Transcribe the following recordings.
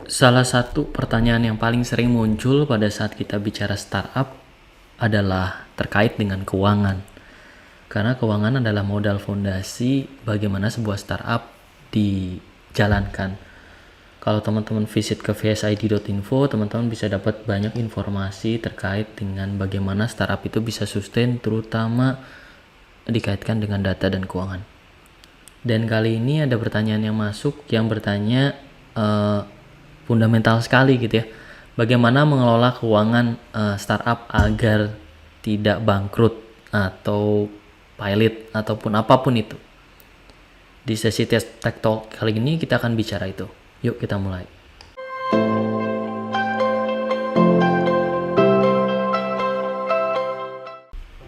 Salah satu pertanyaan yang paling sering muncul pada saat kita bicara startup adalah terkait dengan keuangan. Karena keuangan adalah modal fondasi bagaimana sebuah startup dijalankan. Kalau teman-teman visit ke vsid.info, teman-teman bisa dapat banyak informasi terkait dengan bagaimana startup itu bisa sustain, terutama dikaitkan dengan data dan keuangan. Dan kali ini ada pertanyaan yang masuk yang bertanya fundamental sekali gitu ya. Bagaimana mengelola keuangan startup agar tidak bangkrut atau pilot ataupun apapun itu. Di sesi Tech Talk kali ini kita akan bicara itu. Yuk kita mulai.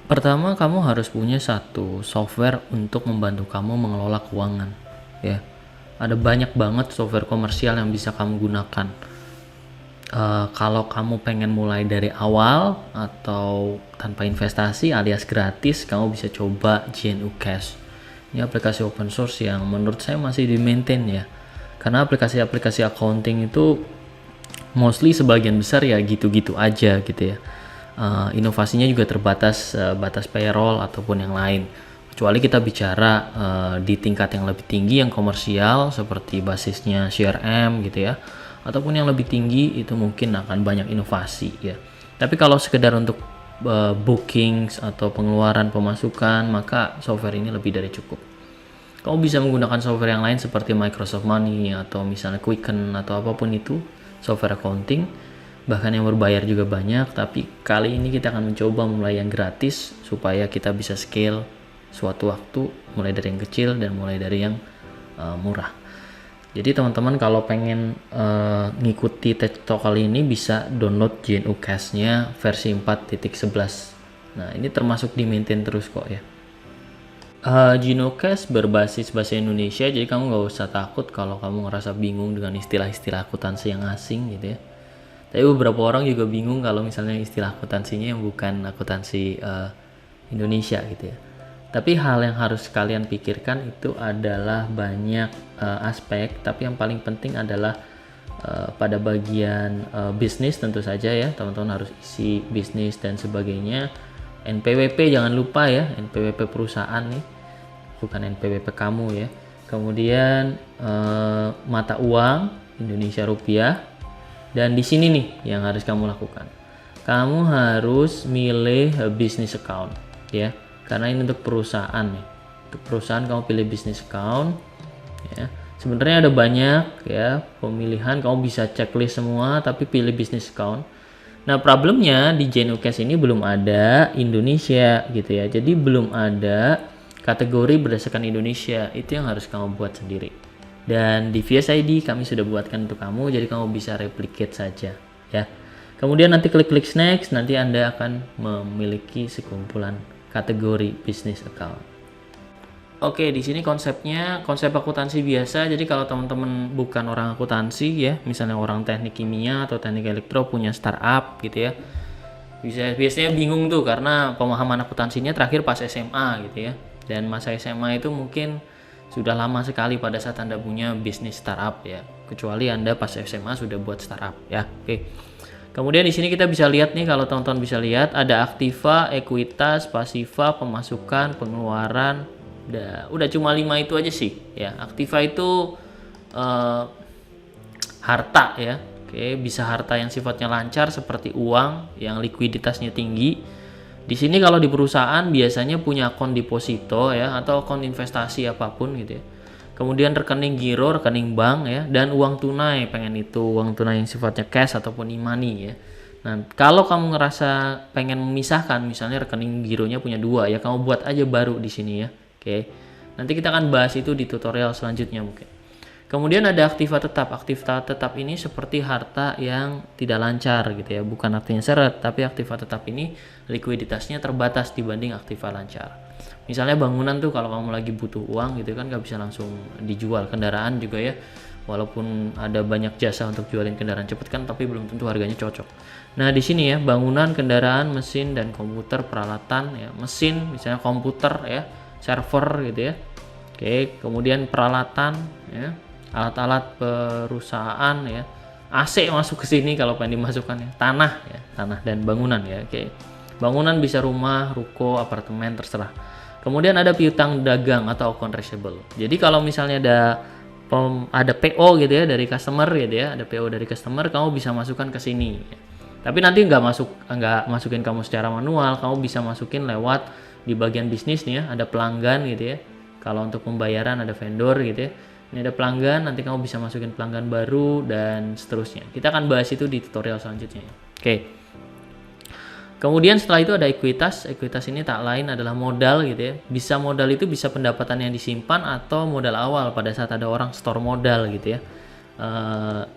Pertama, kamu harus punya satu software untuk membantu kamu mengelola keuangan, ya. Ada banyak banget software komersial yang bisa kamu gunakan. Kalau kamu pengen mulai dari awal atau tanpa investasi alias gratis, kamu bisa coba GNU Cash. Ini aplikasi open source yang menurut saya masih di maintain ya. Karena aplikasi-aplikasi accounting itu mostly sebagian besar ya gitu-gitu aja gitu ya. Inovasinya juga terbatas, batas payroll ataupun yang lain. Kecuali kita bicara di tingkat yang lebih tinggi yang komersial seperti basisnya CRM gitu ya, ataupun yang lebih tinggi itu mungkin akan banyak inovasi ya. Tapi kalau sekedar untuk bookings atau pengeluaran pemasukan, maka software ini lebih dari cukup. Kamu bisa menggunakan software yang lain seperti Microsoft Money atau misalnya Quicken atau apapun itu, software accounting, bahkan yang berbayar juga banyak. Tapi kali ini kita akan mencoba mulai yang gratis supaya kita bisa scale suatu waktu, mulai dari yang kecil dan mulai dari yang murah. Jadi teman-teman kalau pengen ngikuti Tech Talk kali ini bisa download GNU Cash-nya versi 4.11. Nah ini termasuk di maintain terus kok ya. GNU Cash berbasis bahasa Indonesia, jadi kamu nggak usah takut kalau kamu ngerasa bingung dengan istilah-istilah akuntansi yang asing gitu ya. Tapi beberapa orang juga bingung kalau misalnya istilah akuntansinya yang bukan akuntansi Indonesia gitu ya. Tapi hal yang harus kalian pikirkan itu adalah banyak aspek, tapi yang paling penting adalah pada bagian bisnis tentu saja ya, teman-teman harus isi bisnis dan sebagainya. NPWP jangan lupa ya, NPWP perusahaan nih, bukan NPWP kamu ya. Kemudian mata uang Indonesia rupiah. Dan di sini nih yang harus kamu lakukan. Kamu harus milih business account ya. Karena ini untuk perusahaan nih. Untuk perusahaan kamu pilih business account ya. Sebenarnya ada banyak ya pemilihan, kamu bisa checklist semua tapi pilih business account. Nah, problemnya di GNU Cash ini belum ada Indonesia gitu ya. Jadi belum ada kategori berdasarkan Indonesia. Itu yang harus kamu buat sendiri. Dan di VSID kami sudah buatkan untuk kamu, jadi kamu bisa replicate saja ya. Kemudian nanti klik next, nanti Anda akan memiliki sekumpulan kategori business account. Oke, di sini konsepnya konsep akuntansi biasa. Jadi kalau teman-teman bukan orang akuntansi ya, misalnya orang teknik kimia atau teknik elektro punya startup gitu ya, biasanya bingung tuh karena pemahaman akuntansinya terakhir pas SMA gitu ya. Dan masa SMA itu mungkin sudah lama sekali pada saat Anda punya bisnis startup ya. Kecuali Anda pas SMA sudah buat startup ya. Oke. Kemudian di sini kita bisa lihat nih, kalau teman-teman bisa lihat ada aktiva, ekuitas, pasiva, pemasukan, pengeluaran. Udah cuma 5 itu aja sih ya. Aktiva itu harta ya. Oke, bisa harta yang sifatnya lancar seperti uang yang likuiditasnya tinggi. Di sini kalau di perusahaan biasanya punya akun deposito ya atau akun investasi apapun gitu ya. Kemudian rekening giro, rekening bank ya, dan uang tunai, pengen itu uang tunai yang sifatnya cash ataupun e-money ya. Nah, kalau kamu ngerasa pengen memisahkan, misalnya rekening gironya punya 2 ya, kamu buat aja baru di sini ya. Oke. Nanti kita akan bahas itu di tutorial selanjutnya mungkin. Kemudian ada aktiva tetap. Aktiva tetap ini seperti harta yang tidak lancar gitu ya. Bukan artinya seret, tapi aktiva tetap ini likuiditasnya terbatas dibanding aktiva lancar. Misalnya bangunan tuh kalau kamu lagi butuh uang gitu kan gak bisa langsung dijual. Kendaraan juga ya. Walaupun ada banyak jasa untuk jualin kendaraan cepat kan, tapi belum tentu harganya cocok. Nah, di sini ya, bangunan, kendaraan, mesin dan komputer, peralatan ya. Mesin misalnya komputer ya, server gitu ya. Oke, kemudian peralatan ya, alat-alat perusahaan ya, AC masuk ke sini kalau pengen dimasukkan ya. Tanah dan bangunan ya. Oke. Bangunan bisa rumah, ruko, apartemen, terserah. Kemudian ada piutang dagang atau account receivable. Jadi kalau misalnya ada PO gitu ya dari customer gitu ya, ada PO dari customer, kamu bisa masukkan ke sini. Tapi nanti nggak masukin kamu secara manual, kamu bisa masukin lewat di bagian bisnis nih ya, ada pelanggan gitu ya. Kalau untuk pembayaran ada vendor gitu ya. Ini ada pelanggan, nanti kamu bisa masukin pelanggan baru dan seterusnya. Kita akan bahas itu di tutorial selanjutnya. Oke. Kemudian setelah itu ada ekuitas. Ekuitas ini tak lain adalah modal gitu ya. Modal itu bisa pendapatan yang disimpan atau modal awal pada saat ada orang store modal gitu ya.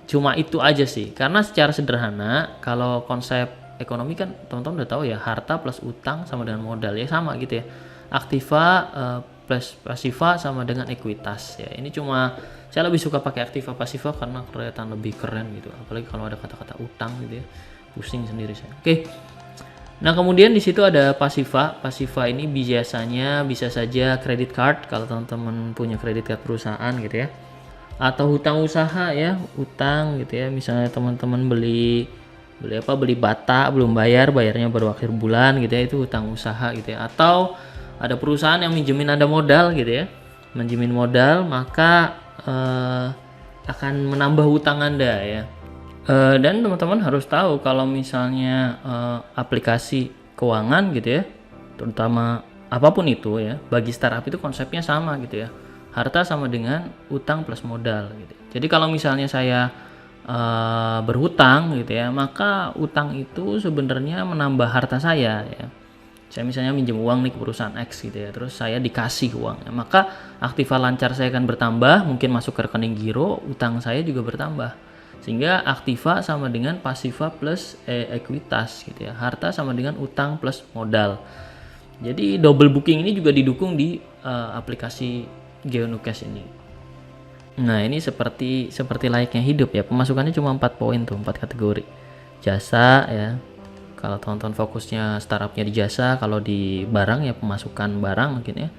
Cuma itu aja sih. Karena secara sederhana kalau konsep ekonomi kan teman-teman udah tahu ya, harta plus utang sama dengan modal ya, sama gitu ya. Aktiva plus pasiva sama dengan ekuitas ya. Ini cuma saya lebih suka pakai aktiva pasiva karena kelihatan lebih keren gitu. Apalagi kalau ada kata-kata utang gitu ya. Pusing sendiri saya. Oke. Nah, kemudian di situ ada pasiva. Pasiva ini biasanya bisa saja credit card kalau teman-teman punya credit card perusahaan gitu ya. Atau hutang usaha ya, utang gitu ya. Misalnya teman-teman beli bata belum bayarnya baru akhir bulan gitu ya, itu hutang usaha gitu ya. Atau ada perusahaan yang minjemin Anda modal gitu ya, minjemin modal, maka akan menambah hutang Anda ya. Dan teman-teman harus tahu kalau misalnya aplikasi keuangan gitu ya, terutama apapun itu ya, bagi startup itu konsepnya sama gitu ya, harta sama dengan utang plus modal gitu. Jadi kalau misalnya saya berhutang gitu ya, maka utang itu sebenarnya menambah harta saya ya. Saya misalnya minjem uang nih ke perusahaan X gitu ya, terus saya dikasih uangnya, maka aktiva lancar saya akan bertambah, mungkin masuk ke rekening giro, utang saya juga bertambah. Sehingga aktiva sama dengan pasiva plus ekuitas gitu ya, harta sama dengan utang plus modal. Jadi double booking ini juga didukung di aplikasi GeoNucash ini. Nah, ini seperti layaknya hidup ya, pemasukannya cuma 4 poin tuh, 4 kategori. Jasa ya, kalau teman-teman fokusnya startupnya di jasa, kalau di barang ya pemasukan barang mungkin ya,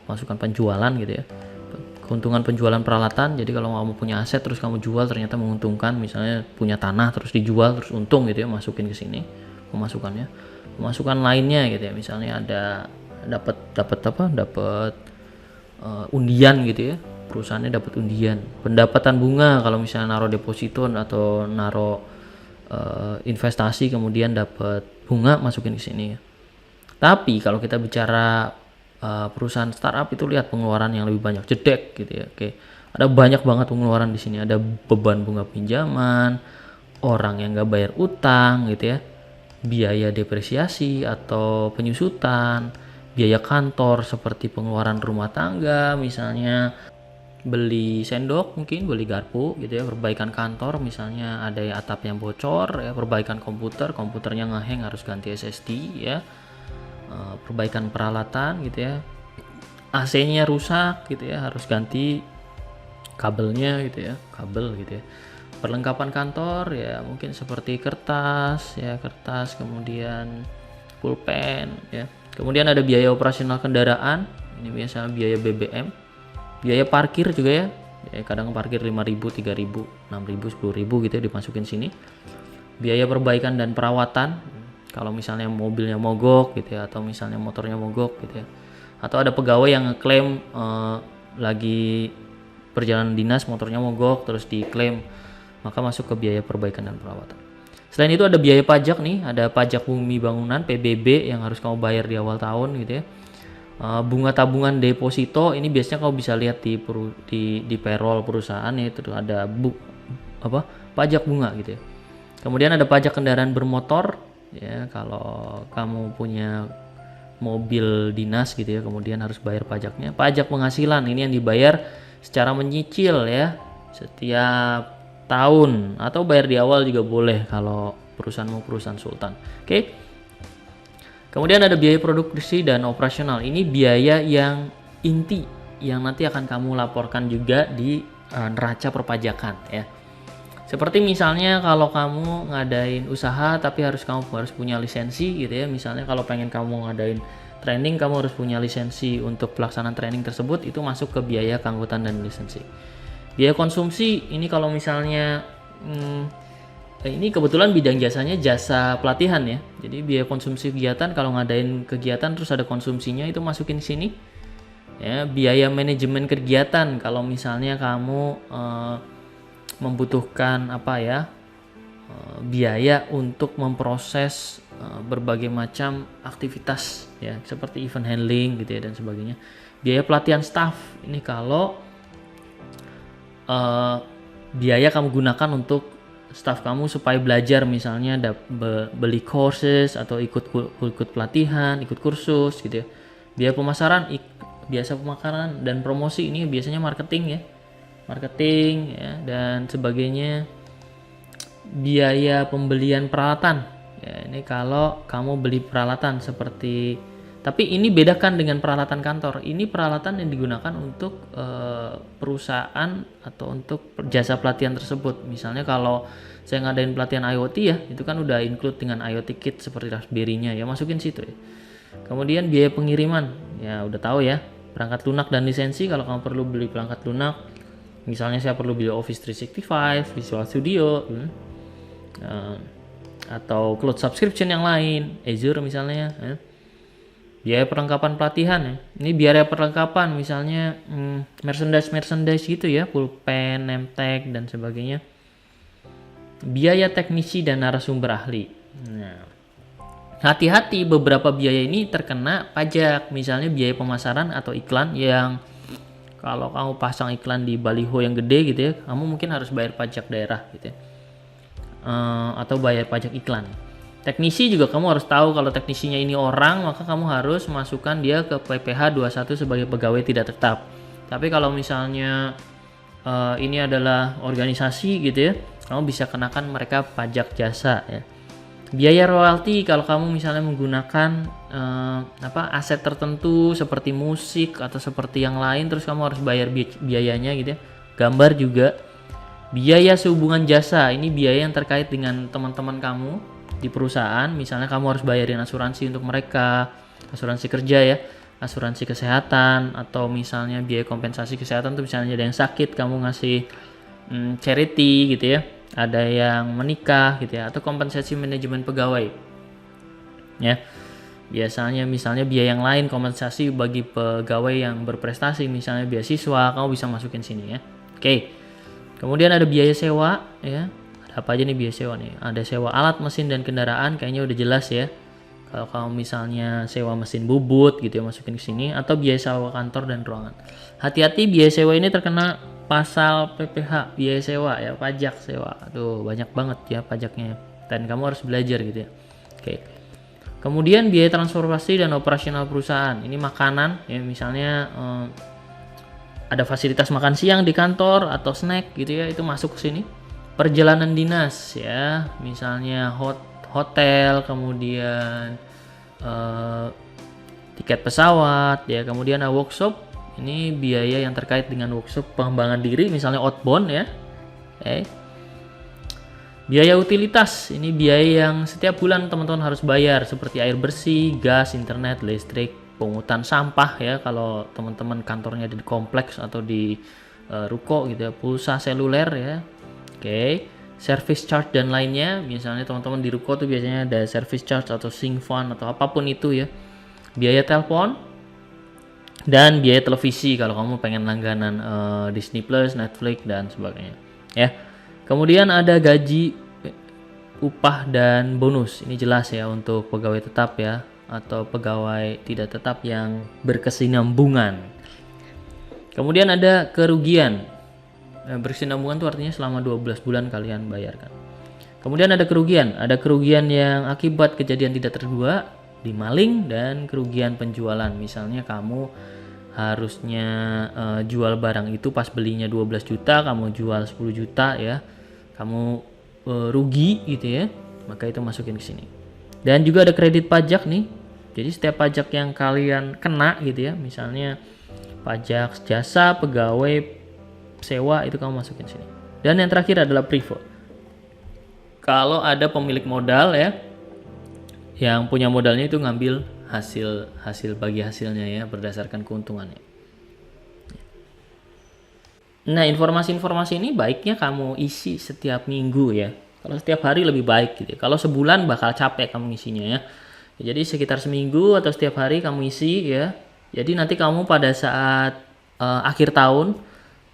pemasukan penjualan gitu ya, keuntungan penjualan peralatan. Jadi kalau kamu punya aset terus kamu jual ternyata menguntungkan, misalnya punya tanah terus dijual terus untung gitu ya, masukin ke sini pemasukannya. Pemasukan lainnya gitu ya, misalnya ada dapat undian gitu ya, perusahaannya dapat undian. Pendapatan bunga kalau misalnya naruh deposito atau naruh investasi kemudian dapat bunga, masukin ke sini ya. Tapi kalau kita bicara perusahaan startup itu lihat pengeluaran yang lebih banyak, jedek gitu ya. Oke, ada banyak banget pengeluaran di sini. Ada beban bunga pinjaman, orang yang nggak bayar utang gitu ya, biaya depresiasi atau penyusutan, biaya kantor seperti pengeluaran rumah tangga, misalnya beli sendok, mungkin beli garpu gitu ya, perbaikan kantor misalnya ada atap yang bocor ya, perbaikan komputernya ngehang harus ganti SSD ya, perbaikan peralatan gitu ya, AC-nya rusak gitu ya, harus ganti kabelnya gitu ya, perlengkapan kantor ya, mungkin seperti kertas, kemudian pulpen ya. Kemudian ada biaya operasional kendaraan, ini biasanya biaya BBM, biaya parkir juga ya, kadang parkir 5.000, 3.000, 6.000, 10.000 gitu ya, dimasukin sini. Biaya perbaikan dan perawatan, kalau misalnya mobilnya mogok gitu ya, atau misalnya motornya mogok gitu ya, atau ada pegawai yang ngeklaim lagi perjalanan dinas motornya mogok terus diklaim, maka masuk ke biaya perbaikan dan perawatan. Selain itu ada biaya pajak nih, ada pajak bumi bangunan PBB yang harus kamu bayar di awal tahun gitu ya. Bunga tabungan deposito ini biasanya kamu bisa lihat di payroll perusahaan ya, itu ada pajak bunga gitu ya. Kemudian ada pajak kendaraan bermotor ya, kalau kamu punya mobil dinas gitu ya, kemudian harus bayar pajaknya. Pajak penghasilan ini yang dibayar secara menyicil ya, setiap tahun, atau bayar di awal juga boleh kalau perusahaan sultan. Oke. Kemudian ada biaya produksi dan operasional. Ini biaya yang inti yang nanti akan kamu laporkan juga di neraca perpajakan ya. Seperti misalnya kalau kamu ngadain usaha tapi kamu harus punya lisensi gitu ya. Misalnya kalau pengen kamu ngadain training, kamu harus punya lisensi untuk pelaksanaan training tersebut, itu masuk ke biaya keanggotaan dan lisensi. Biaya konsumsi ini kalau misalnya Ini kebetulan bidang jasanya jasa pelatihan ya. Jadi biaya konsumsi kegiatan, kalau ngadain kegiatan terus ada konsumsinya itu masukin sini. Ya, biaya manajemen kegiatan kalau misalnya kamu membutuhkan biaya untuk memproses berbagai macam aktivitas ya, seperti event handling gitu ya dan sebagainya. Biaya pelatihan staff ini kalau biaya kamu gunakan untuk staff kamu supaya belajar, misalnya beli courses atau ikut pelatihan, ikut kursus gitu ya. Biaya pemasaran, biasa pemakaran dan promosi, ini biasanya marketing ya dan sebagainya. Biaya pembelian peralatan ya, ini kalau kamu beli peralatan seperti, tapi ini bedakan dengan peralatan kantor. Ini peralatan yang digunakan untuk perusahaan atau untuk jasa pelatihan tersebut. Misalnya kalau saya ngadain pelatihan IoT ya, itu kan udah include dengan IoT kit seperti Raspberry-nya ya, masukin situ ya. Kemudian biaya pengiriman ya udah tahu ya, perangkat lunak dan lisensi kalau kamu perlu beli perangkat lunak. Misalnya saya perlu beli Office 365, Visual Studio, atau cloud subscription yang lain, Azure misalnya ya. Biaya perlengkapan pelatihan ya, ini biaya perlengkapan misalnya merchandise gitu ya, pulpen, name tag dan sebagainya. Biaya teknisi dan narasumber ahli. Nah, hati-hati, beberapa biaya ini terkena pajak. Misalnya biaya pemasaran atau iklan, yang kalau kamu pasang iklan di baliho yang gede gitu ya, kamu mungkin harus bayar pajak daerah gitu ya, atau bayar pajak iklan. Teknisi juga kamu harus tahu, kalau teknisinya ini orang, maka kamu harus masukkan dia ke PPh 21 sebagai pegawai tidak tetap. Tapi kalau misalnya ini adalah organisasi gitu ya, kamu bisa kenakan mereka pajak jasa ya. Biaya royalti kalau kamu misalnya menggunakan aset tertentu seperti musik atau seperti yang lain, terus kamu harus bayar biayanya gitu ya. Gambar juga. Biaya sehubungan jasa, ini biaya yang terkait dengan teman-teman kamu di perusahaan. Misalnya kamu harus bayarin asuransi untuk mereka, asuransi kerja ya, asuransi kesehatan, atau misalnya biaya kompensasi kesehatan tuh misalnya ada yang sakit kamu ngasih charity gitu ya, ada yang menikah gitu ya, atau kompensasi manajemen pegawai ya. Biasanya misalnya biaya yang lain, kompensasi bagi pegawai yang berprestasi, misalnya beasiswa, kamu bisa masukin sini ya. Oke. Kemudian ada biaya sewa ya. Ada apa aja nih biaya sewa nih? Ada sewa alat, mesin dan kendaraan, kayaknya udah jelas ya. Kalau kamu misalnya sewa mesin bubut gitu ya, masukin ke sini, atau biaya sewa kantor dan ruangan. Hati-hati, biaya sewa ini terkena pasal PPh, biaya sewa ya, pajak sewa. Aduh, banyak banget ya pajaknya. Dan kamu harus belajar gitu ya. Oke. Kemudian biaya transportasi dan operasional perusahaan. Ini makanan ya, misalnya ada fasilitas makan siang di kantor atau snack gitu ya, itu masuk ke sini. Perjalanan dinas ya, misalnya hotel, kemudian tiket pesawat ya, kemudian workshop, ini biaya yang terkait dengan workshop pengembangan diri, misalnya outbound ya. Biaya utilitas, ini biaya yang setiap bulan teman-teman harus bayar, seperti air bersih, gas, internet, listrik, pungutan sampah ya kalau teman-teman kantornya di kompleks atau di ruko gitu ya, pulsa seluler ya. Oke. Service charge dan lainnya, misalnya teman-teman di ruko tuh biasanya ada service charge atau sync fund atau apapun itu ya. Biaya telepon dan biaya televisi kalau kamu pengen langganan Disney Plus, Netflix dan sebagainya ya. Kemudian ada gaji, upah dan bonus. Ini jelas ya untuk pegawai tetap ya, atau pegawai tidak tetap yang berkesinambungan. Kemudian ada kerugian. Berkesinambungan itu artinya selama 12 bulan kalian bayarkan. Kemudian ada kerugian yang akibat kejadian tidak terduga, dimaling, dan kerugian penjualan. Misalnya kamu harusnya jual barang itu pas belinya 12 juta, kamu jual 10 juta ya, kamu rugi gitu ya, maka itu masukin ke sini. Dan juga ada kredit pajak nih. Jadi setiap pajak yang kalian kena gitu ya, misalnya pajak jasa, pegawai, sewa, itu kamu masukin sini. Dan yang terakhir adalah privo. Kalau ada pemilik modal ya, yang punya modalnya itu ngambil hasil bagi hasilnya ya, berdasarkan keuntungannya. Nah, informasi-informasi ini baiknya kamu isi setiap minggu ya. Kalau setiap hari lebih baik gitu ya. Kalau sebulan bakal capek kamu isinya ya. Jadi sekitar seminggu atau setiap hari kamu isi ya. Jadi nanti kamu pada saat akhir tahun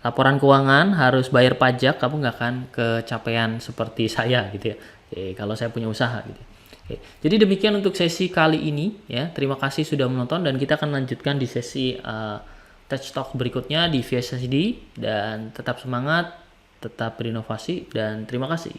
laporan keuangan harus bayar pajak, kamu nggak akan kecapean seperti saya gitu ya. Oke, kalau saya punya usaha gitu. Oke, jadi demikian untuk sesi kali ini ya. Terima kasih sudah menonton dan kita akan lanjutkan di sesi Touch Talk berikutnya di VSCD, dan tetap semangat, tetap berinovasi, dan terima kasih.